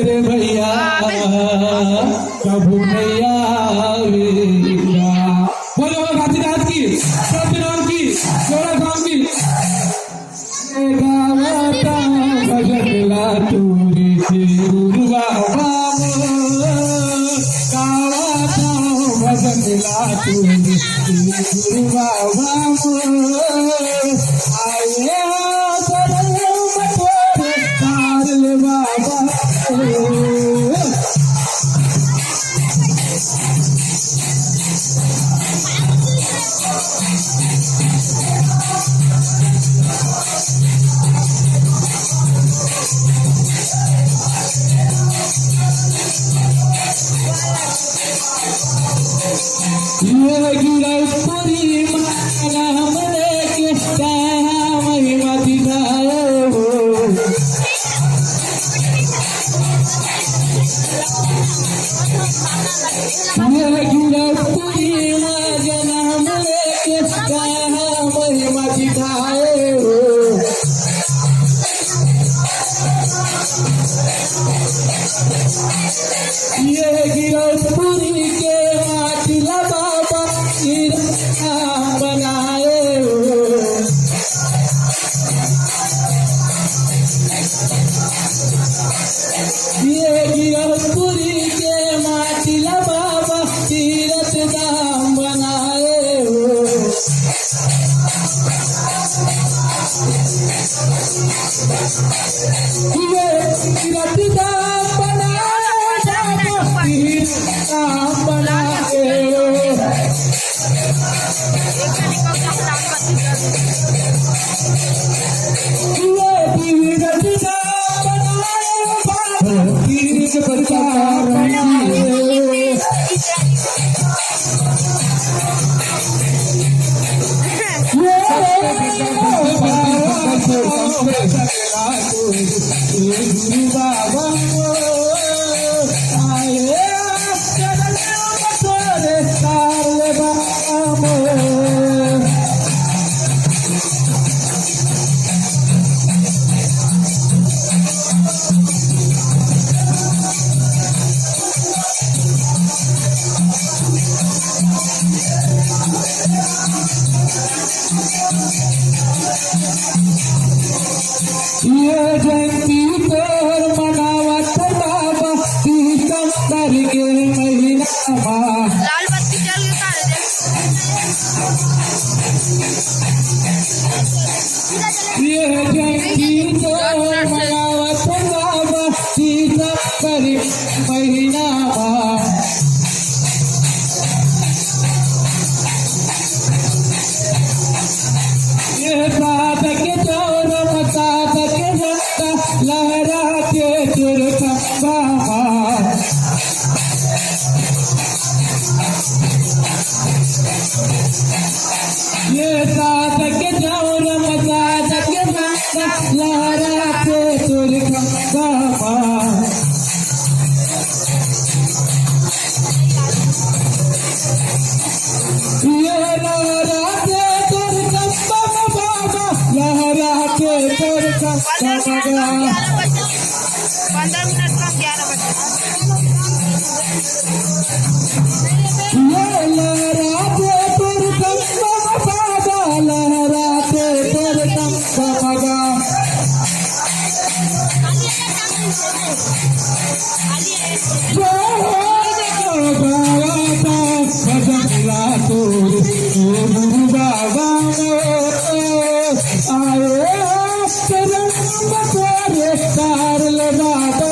मेरे भैया कबू भैया बोलो गाजीनाथ की सत्यनारायण की सोरा धाम की गावता भजनला तुरी गुरुवा गावता भजनला तुरी गुरुवा आये ये गिरपुरी माला हमरे के महिमा दिखाए हो ये गिरपुरी माला हमरे के महिमा दिखाए हो ये गिरपुरी के माटिला बाबा बनाए हो ये गिरपुरी के माटिला बाबा तीरथ धाम बनाए हो ये तीरथ धाम बनाए धाम बनाए गुरु बाबा आए तारे बाबा ये जयंती पर मनावत बाबा सितंबर के महीना लाल बत्ती जल ये जयंती पर मनावत बाबा सितंबर महीना ये साधक चोर साधक झंडा लहरा के चुरखंबा ये साधक चोर साधक झंडा लहरा के चुरखंबा ये लहरा के चुरखंबा बाबा लहरा के चुरखंबा 15 मिनट कम 11 बजे लहरा के चुरखंबा बाबा लहरा के चुरखंबा भजनला तोर गुरु बाबा आए शरण बतोरे तार लगा दो